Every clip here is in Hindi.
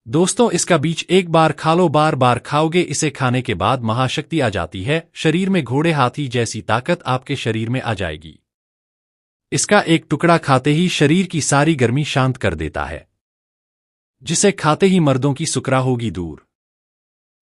दोस्तों, इसका बीज एक बार खा लो, बार बार खाओगे। इसे खाने के बाद महाशक्ति आ जाती है। शरीर में घोड़े हाथी जैसी ताकत आपके शरीर में आ जाएगी। इसका एक टुकड़ा खाते ही शरीर की सारी गर्मी शांत कर देता है, जिसे खाते ही मर्दों की सुकरा होगी दूर।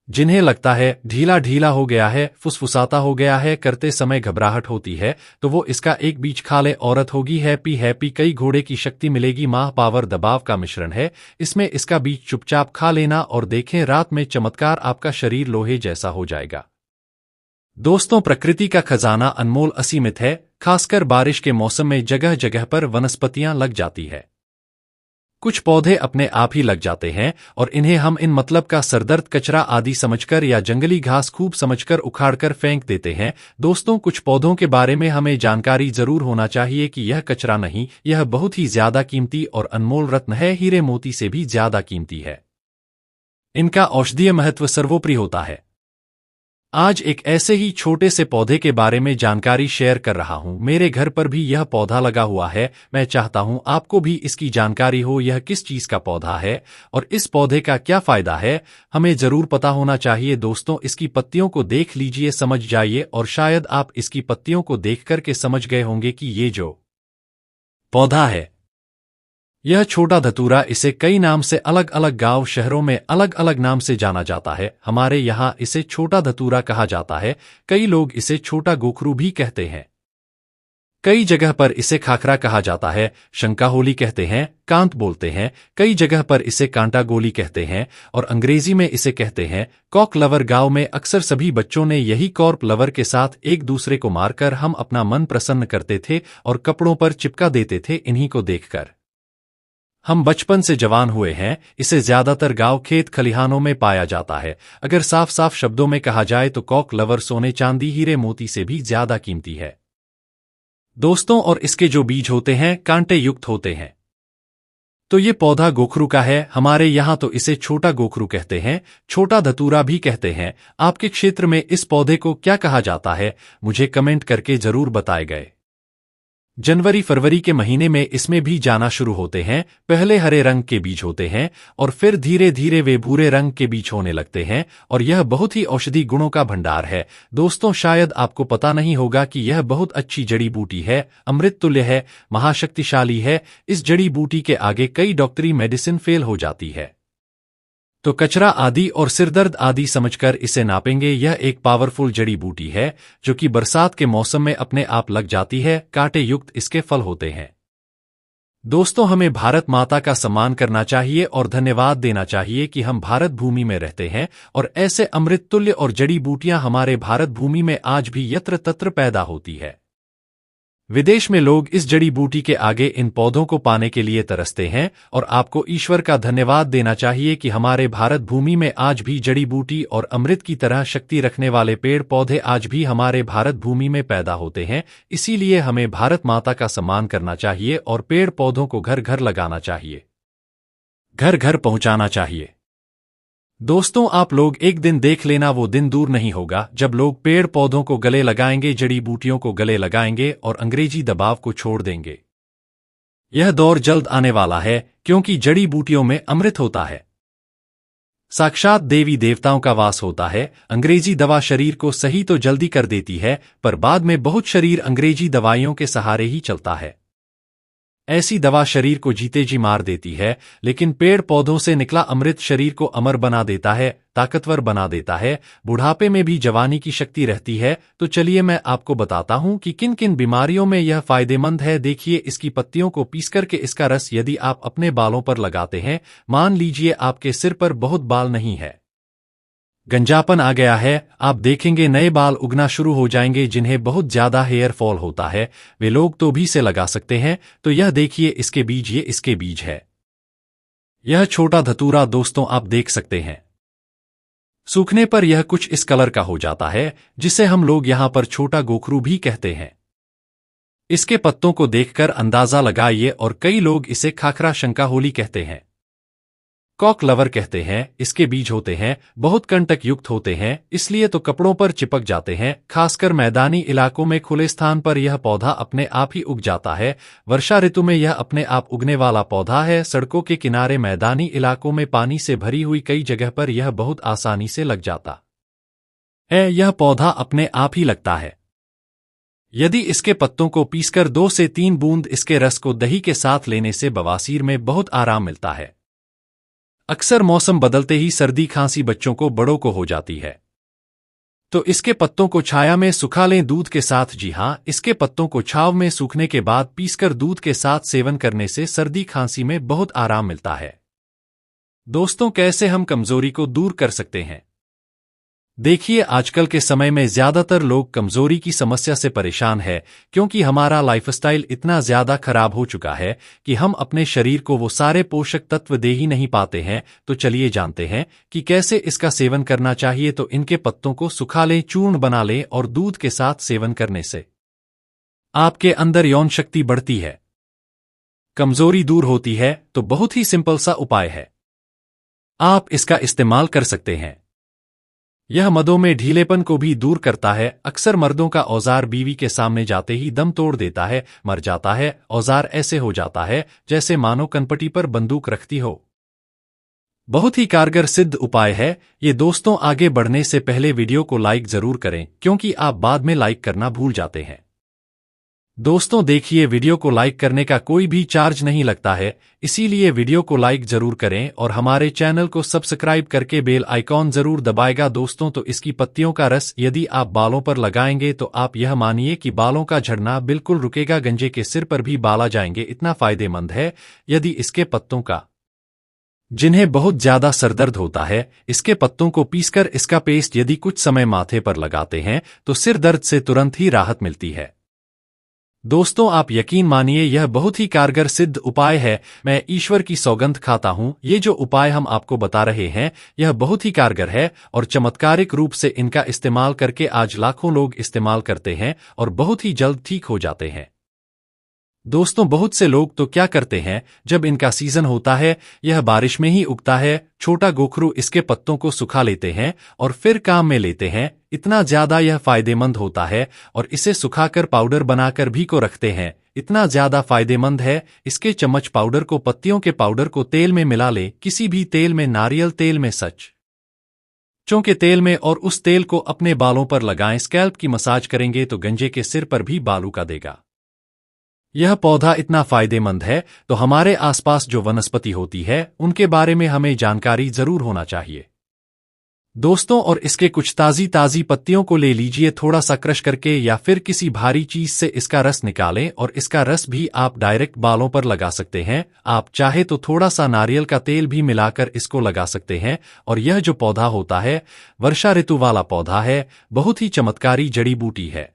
जिन्हें लगता है ढीला ढीला हो गया है, फुसफुसाता हो गया है, करते समय घबराहट होती है, तो वो इसका एक बीज खा ले। औरत होगी हैप्पी हैप्पी, कई घोड़े की शक्ति मिलेगी। माह पावर दबाव का मिश्रण है इसमें। इसका बीज चुपचाप खा लेना और देखें रात में चमत्कार, आपका शरीर लोहे जैसा हो जाएगा। दोस्तों, प्रकृति का खजाना अनमोल असीमित है। खासकर बारिश के मौसम में जगह जगह पर वनस्पतियां लग जाती है। कुछ पौधे अपने आप ही लग जाते हैं और इन्हें हम इन मतलब का सरदर्द, कचरा आदि समझकर या जंगली घास खूब समझकर उखाड़कर फेंक देते हैं। दोस्तों, कुछ पौधों के बारे में हमें जानकारी जरूर होना चाहिए कि यह कचरा नहीं, यह बहुत ही ज्यादा कीमती और अनमोल रत्न है। हीरे मोती से भी ज्यादा कीमती है। इनका औषधीय महत्व सर्वोपरि होता है। आज एक ऐसे ही छोटे से पौधे के बारे में जानकारी शेयर कर रहा हूं। मेरे घर पर भी यह पौधा लगा हुआ है। मैं चाहता हूं आपको भी इसकी जानकारी हो। यह किस चीज का पौधा है और इस पौधे का क्या फायदा है, हमें जरूर पता होना चाहिए। दोस्तों, इसकी पत्तियों को देख लीजिए, समझ जाइए। और शायद आप इसकी पत्तियों को देख करके समझ गए होंगे कि ये जो पौधा है यह छोटा धतूरा। इसे कई नाम से अलग अलग गांव शहरों में अलग अलग नाम से जाना जाता है। हमारे यहाँ इसे छोटा धतूरा कहा जाता है। कई लोग इसे छोटा गोखरू भी कहते हैं। कई जगह पर इसे खाखरा कहा जाता है, शंकाहोली कहते हैं, कांत बोलते हैं। कई जगह पर इसे कांटा गोली कहते हैं और अंग्रेजी में इसे कहते हैं कॉक लवर। गांव में अक्सर सभी बच्चों ने यही कॉर्क लवर के साथ एक दूसरे को मारकर हम अपना मन प्रसन्न करते थे और कपड़ों पर चिपका देते थे। इन्हीं को देखकर हम बचपन से जवान हुए हैं। इसे ज्यादातर गांव खेत खलिहानों में पाया जाता है। अगर साफ साफ शब्दों में कहा जाए तो कॉक लवर सोने चांदी हीरे मोती से भी ज्यादा कीमती है। दोस्तों, और इसके जो बीज होते हैं कांटे युक्त होते हैं। तो ये पौधा गोखरू का है। हमारे यहां तो इसे छोटा गोखरू कहते हैं, छोटा धतूरा भी कहते हैं। आपके क्षेत्र में इस पौधे को क्या कहा जाता है, मुझे कमेंट करके जरूर बताए गए। जनवरी फरवरी के महीने में इसमें भी जाना शुरू होते हैं। पहले हरे रंग के बीज होते हैं और फिर धीरे धीरे वे भूरे रंग के बीज होने लगते हैं और यह बहुत ही औषधि गुणों का भंडार है। दोस्तों, शायद आपको पता नहीं होगा कि यह बहुत अच्छी जड़ी बूटी है, अमृत तुल्य है, महाशक्तिशाली है। इस जड़ी बूटी के आगे कई डॉक्टरी मेडिसिन फेल हो जाती है। तो कचरा आदि और सिरदर्द आदि समझकर इसे नापेंगे। यह एक पावरफुल जड़ी बूटी है जो कि बरसात के मौसम में अपने आप लग जाती है। कांटे युक्त इसके फल होते हैं। दोस्तों, हमें भारत माता का सम्मान करना चाहिए और धन्यवाद देना चाहिए कि हम भारत भूमि में रहते हैं और ऐसे अमृत तुल्य और जड़ी बूटियां हमारे भारत भूमि में आज भी यत्र तत्र पैदा होती है। विदेश में लोग इस जड़ी बूटी के आगे इन पौधों को पाने के लिए तरसते हैं और आपको ईश्वर का धन्यवाद देना चाहिए कि हमारे भारत भूमि में आज भी जड़ी बूटी और अमृत की तरह शक्ति रखने वाले पेड़ पौधे आज भी हमारे भारत भूमि में पैदा होते हैं। इसीलिए हमें भारत माता का सम्मान करना चाहिए और पेड़ पौधों को घर घर लगाना चाहिए, घर घर पहुंचाना चाहिए। दोस्तों, आप लोग एक दिन देख लेना, वो दिन दूर नहीं होगा जब लोग पेड़ पौधों को गले लगाएंगे, जड़ी बूटियों को गले लगाएंगे और अंग्रेजी दबाव को छोड़ देंगे। यह दौर जल्द आने वाला है क्योंकि जड़ी बूटियों में अमृत होता है, साक्षात देवी देवताओं का वास होता है। अंग्रेजी दवा शरीर को सही तो जल्दी कर देती है, पर बाद में बहुत शरीर अंग्रेजी दवाइयों के सहारे ही चलता है। ऐसी दवा शरीर को जीते जी मार देती है, लेकिन पेड़ पौधों से निकला अमृत शरीर को अमर बना देता है, ताकतवर बना देता है। बुढ़ापे में भी जवानी की शक्ति रहती है। तो चलिए मैं आपको बताता हूं कि किन किन बीमारियों में यह फायदेमंद है। देखिए, इसकी पत्तियों को पीस करके इसका रस यदि आप अपने बालों पर लगाते हैं, मान लीजिए आपके सिर पर बहुत बाल नहीं है, गंजापन आ गया है, आप देखेंगे नए बाल उगना शुरू हो जाएंगे। जिन्हें बहुत ज्यादा हेयर फॉल होता है वे लोग तो भी से लगा सकते हैं। तो यह देखिए इसके बीज, ये इसके बीज है। यह छोटा धतूरा दोस्तों आप देख सकते हैं। सूखने पर यह कुछ इस कलर का हो जाता है, जिसे हम लोग यहां पर छोटा गोखरू भी कहते हैं। इसके पत्तों को देखकर अंदाजा लगाइए, और कई लोग इसे खाखरा शंकाहोली कहते हैं। कॉक लवर कहते हैं। इसके बीज होते हैं, बहुत कंटक युक्त होते हैं, इसलिए तो कपड़ों पर चिपक जाते हैं। खासकर मैदानी इलाकों में खुले स्थान पर यह पौधा अपने आप ही उग जाता है। वर्षा ऋतु में यह अपने आप उगने वाला पौधा है। सड़कों के किनारे, मैदानी इलाकों में पानी से भरी हुई कई जगह पर यह बहुत आसानी से लग जाता है। यह पौधा अपने आप ही लगता है। यदि इसके पत्तों को पीसकर 2 से 3 बूंद इसके रस को दही के साथ लेने से बवासीर में बहुत आराम मिलता है। अक्सर मौसम बदलते ही सर्दी खांसी बच्चों को बड़ों को हो जाती है, तो इसके पत्तों को छाया में सुखा लें दूध के साथ। जी हां, इसके पत्तों को छांव में सूखने के बाद पीसकर दूध के साथ सेवन करने से सर्दी खांसी में बहुत आराम मिलता है। दोस्तों, कैसे हम कमजोरी को दूर कर सकते हैं? देखिए, आजकल के समय में ज्यादातर लोग कमजोरी की समस्या से परेशान है, क्योंकि हमारा लाइफस्टाइल इतना ज्यादा खराब हो चुका है कि हम अपने शरीर को वो सारे पोषक तत्व दे ही नहीं पाते हैं। तो चलिए जानते हैं कि कैसे इसका सेवन करना चाहिए। तो इनके पत्तों को सुखा लें, चूर्ण बना लें और दूध के साथ सेवन करने से आपके अंदर यौन शक्ति बढ़ती है, कमजोरी दूर होती है। तो बहुत ही सिंपल सा उपाय है, आप इसका इस्तेमाल कर सकते हैं। यह मदों में ढीलेपन को भी दूर करता है। अक्सर मर्दों का औजार बीवी के सामने जाते ही दम तोड़ देता है, मर जाता है। औजार ऐसे हो जाता है जैसे मानो कनपटी पर बंदूक रखती हो। बहुत ही कारगर सिद्ध उपाय है ये। दोस्तों, आगे बढ़ने से पहले वीडियो को लाइक जरूर करें, क्योंकि आप बाद में लाइक करना भूल जाते हैं। दोस्तों देखिए, वीडियो को लाइक करने का कोई भी चार्ज नहीं लगता है, इसीलिए वीडियो को लाइक जरूर करें और हमारे चैनल को सब्सक्राइब करके बेल आइकॉन जरूर दबाएगा। दोस्तों, तो इसकी पत्तियों का रस यदि आप बालों पर लगाएंगे तो आप यह मानिए कि बालों का झड़ना बिल्कुल रुकेगा। गंजे के सिर पर भी बाल आ जाएंगे, इतना फायदेमंद है। यदि इसके पत्तों का, जिन्हें बहुत ज्यादा सरदर्द होता है, इसके पत्तों को पीसकर इसका पेस्ट यदि कुछ समय माथे पर लगाते हैं तो सिर दर्द से तुरंत ही राहत मिलती है। दोस्तों, आप यकीन मानिए, यह बहुत ही कारगर सिद्ध उपाय है। मैं ईश्वर की सौगंध खाता हूं, ये जो उपाय हम आपको बता रहे हैं यह बहुत ही कारगर है और चमत्कारिक रूप से इनका इस्तेमाल करके आज लाखों लोग इस्तेमाल करते हैं और बहुत ही जल्द ठीक हो जाते हैं। दोस्तों, बहुत से लोग तो क्या करते हैं, जब इनका सीजन होता है, यह बारिश में ही उगता है, छोटा गोखरू इसके पत्तों को सुखा लेते हैं और फिर काम में लेते हैं। इतना ज्यादा यह फायदेमंद होता है और इसे सुखाकर पाउडर बनाकर भी को रखते हैं। इतना ज्यादा फायदेमंद है, इसके चम्मच पाउडर को, पत्तियों के पाउडर को तेल में मिला ले, किसी भी तेल में, नारियल तेल में, सरसों के तेल में, और उस तेल को अपने बालों पर लगाएं। स्कैल्प की मसाज करेंगे तो गंजे के सिर पर भी बाल उगा देगा। यह पौधा इतना फायदेमंद है तो हमारे आसपास जो वनस्पति होती है उनके बारे में हमें जानकारी जरूर होना चाहिए। दोस्तों, और इसके कुछ ताजी ताजी पत्तियों को ले लीजिए, थोड़ा सा क्रश करके या फिर किसी भारी चीज से इसका रस निकालें और इसका रस भी आप डायरेक्ट बालों पर लगा सकते हैं। आप चाहे तो थोड़ा सा नारियल का तेल भी मिलाकर इसको लगा सकते हैं। और यह जो पौधा होता है, वर्षा ऋतु वाला पौधा है, बहुत ही चमत्कारी जड़ी बूटी है।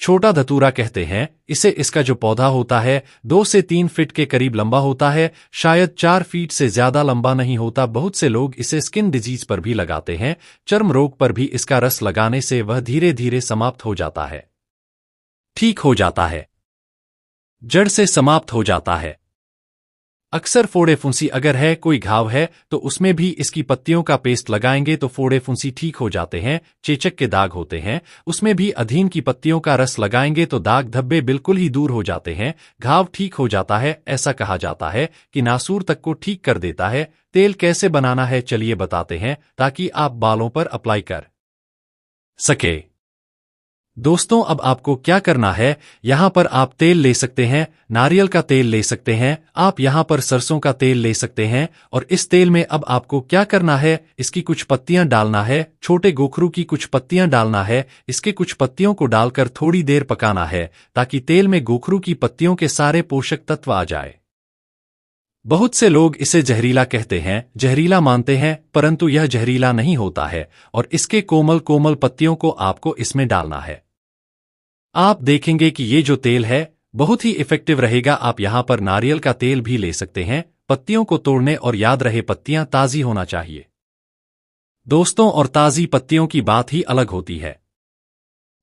छोटा धतूरा कहते हैं इसे। इसका जो पौधा होता है 2 से 3 फीट के करीब लंबा होता है, शायद 4 फीट से ज्यादा लंबा नहीं होता। बहुत से लोग इसे स्किन डिजीज पर भी लगाते हैं, चर्म रोग पर भी इसका रस लगाने से वह धीरे धीरे समाप्त हो जाता है, ठीक हो जाता है, जड़ से समाप्त हो जाता है। अक्सर फोड़े फुंसी अगर है, कोई घाव है, तो उसमें भी इसकी पत्तियों का पेस्ट लगाएंगे तो फोड़े फुंसी ठीक हो जाते हैं। चेचक के दाग होते हैं, उसमें भी अधीन की पत्तियों का रस लगाएंगे तो दाग धब्बे बिल्कुल ही दूर हो जाते हैं, घाव ठीक हो जाता है। ऐसा कहा जाता है कि नासूर तक को ठीक कर देता है। तेल कैसे बनाना है चलिए बताते हैं, ताकि आप बालों पर अप्लाई कर सके। दोस्तों, अब आपको क्या करना है, यहां पर आप तेल ले सकते हैं, नारियल का तेल ले सकते हैं, आप यहां पर सरसों का तेल ले सकते हैं। और इस तेल में अब आपको क्या करना है, इसकी कुछ पत्तियां डालना है, छोटे गोखरू की कुछ पत्तियां डालना है। इसके कुछ पत्तियों को डालकर थोड़ी देर पकाना है, ताकि तेल में गोखरू की पत्तियों के सारे पोषक तत्व आ जाए। बहुत से लोग इसे जहरीला कहते हैं, जहरीला मानते हैं, परंतु यह जहरीला नहीं होता है। और इसके कोमल कोमल पत्तियों को आपको इसमें डालना है। आप देखेंगे कि ये जो तेल है बहुत ही इफेक्टिव रहेगा। आप यहां पर नारियल का तेल भी ले सकते हैं। पत्तियों को तोड़ने, और याद रहे पत्तियां ताजी होना चाहिए दोस्तों, और ताजी पत्तियों की बात ही अलग होती है।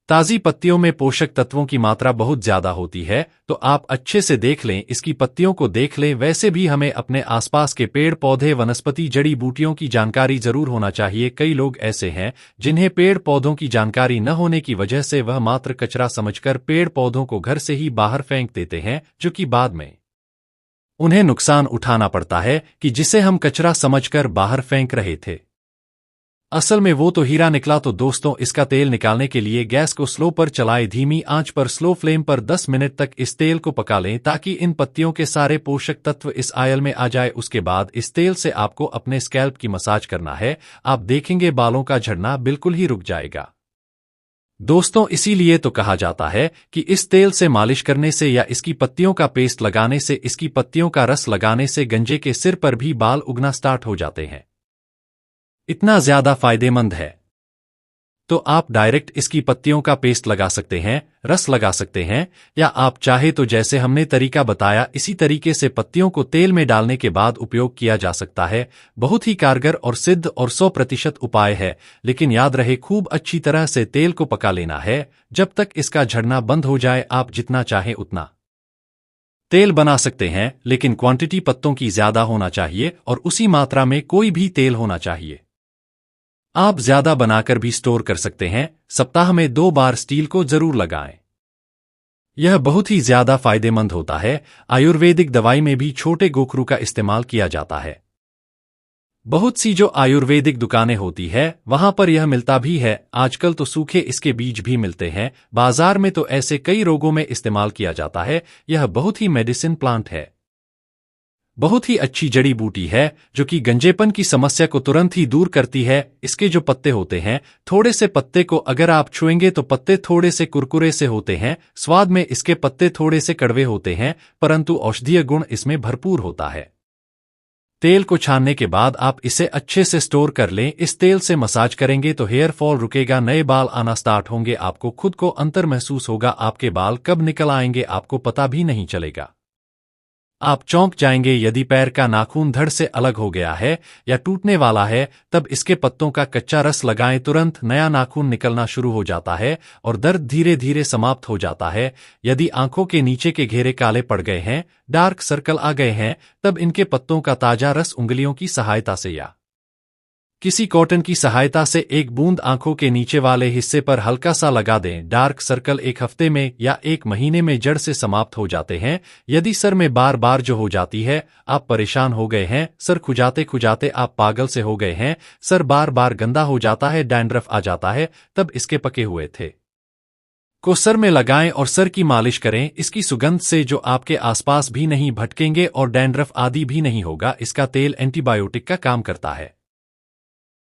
ताज़ी पत्तियों में पोषक तत्वों की मात्रा बहुत ज्यादा होती है, तो आप अच्छे से देख लें, इसकी पत्तियों को देख लें। वैसे भी हमें अपने आसपास के पेड़ पौधे, वनस्पति, जड़ी बूटियों की जानकारी जरूर होना चाहिए। कई लोग ऐसे हैं जिन्हें पेड़ पौधों की जानकारी न होने की वजह से वह मात्र कचरा समझकर पेड़ पौधों को घर से ही बाहर फेंक देते हैं, जो कि बाद में उन्हें नुकसान उठाना पड़ता है कि जिसे हम कचरा समझकर बाहर फेंक रहे थे, असल में वो तो हीरा निकला। तो दोस्तों, इसका तेल निकालने के लिए गैस को स्लो पर चलाएं, धीमी आंच पर स्लो फ्लेम पर 10 मिनट तक इस तेल को पका लें ताकि इन पत्तियों के सारे पोषक तत्व इस ऑयल में आ जाए। उसके बाद इस तेल से आपको अपने स्कैल्प की मसाज करना है। आप देखेंगे बालों का झड़ना बिल्कुल ही रुक जाएगा। दोस्तों, इसीलिए तो कहा जाता है कि इस तेल से मालिश करने से या इसकी पत्तियों का पेस्ट लगाने से, इसकी पत्तियों का रस लगाने से गंजे के सिर पर भी बाल उगना स्टार्ट हो जाते हैं। इतना ज्यादा फायदेमंद है। तो आप डायरेक्ट इसकी पत्तियों का पेस्ट लगा सकते हैं, रस लगा सकते हैं, या आप चाहे तो जैसे हमने तरीका बताया इसी तरीके से पत्तियों को तेल में डालने के बाद उपयोग किया जा सकता है। बहुत ही कारगर और सिद्ध और 100% उपाय है। लेकिन याद रहे, खूब अच्छी तरह से तेल को पका लेना है जब तक इसका झड़ना बंद हो जाए। आप जितना चाहें उतना तेल बना सकते हैं, लेकिन क्वांटिटी पत्तों की ज्यादा होना चाहिए और उसी मात्रा में कोई भी तेल होना चाहिए। आप ज्यादा बनाकर भी स्टोर कर सकते हैं। सप्ताह में 2 बार स्टील को जरूर लगाएं। यह बहुत ही ज्यादा फायदेमंद होता है। आयुर्वेदिक दवाई में भी छोटे गोखरू का इस्तेमाल किया जाता है। बहुत सी जो आयुर्वेदिक दुकानें होती है वहां पर यह मिलता भी है। आजकल तो सूखे इसके बीज भी मिलते हैं बाजार में, तो ऐसे कई रोगों में इस्तेमाल किया जाता है। यह बहुत ही मेडिसिन प्लांट है, बहुत ही अच्छी जड़ी बूटी है जो कि गंजेपन की समस्या को तुरंत ही दूर करती है। इसके जो पत्ते होते हैं, थोड़े से पत्ते को अगर आप छुएंगे तो पत्ते थोड़े से कुरकुरे से होते हैं। स्वाद में इसके पत्ते थोड़े से कड़वे होते हैं, परंतु औषधीय गुण इसमें भरपूर होता है। तेल को छानने के बाद आप इसे अच्छे से स्टोर कर लें। इस तेल से मसाज करेंगे तो हेयर फॉल रुकेगा, नए बाल आना स्टार्ट होंगे। आपको खुद को अंतर महसूस होगा। आपके बाल कब निकल आएंगे आपको पता भी नहीं चलेगा। आप चौंक जाएंगे। यदि पैर का नाखून धड़ से अलग हो गया है या टूटने वाला है, तब इसके पत्तों का कच्चा रस लगाएं। तुरंत नया नाखून निकलना शुरू हो जाता है और दर्द धीरे धीरे समाप्त हो जाता है। यदि आंखों के नीचे के घेरे काले पड़ गए हैं, डार्क सर्कल आ गए हैं, तब इनके पत्तों का ताजा रस उंगलियों की सहायता से या किसी कॉटन की सहायता से 1 बूंद आंखों के नीचे वाले हिस्से पर हल्का सा लगा दें। डार्क सर्कल 1 हफ्ते में या 1 महीने में जड़ से समाप्त हो जाते हैं। यदि सर में बार बार जो हो जाती है, आप परेशान हो गए हैं, सर खुजाते खुजाते आप पागल से हो गए हैं, सर बार बार गंदा हो जाता है, डैंड्रफ आ जाता है, तब इसके पके हुए थे को सर में लगाएं और सर की मालिश करें। इसकी सुगंध से जो आपके आसपास भी नहीं भटकेंगे और डैंड्रफ आदि भी नहीं होगा। इसका तेल एंटीबायोटिक का काम करता है।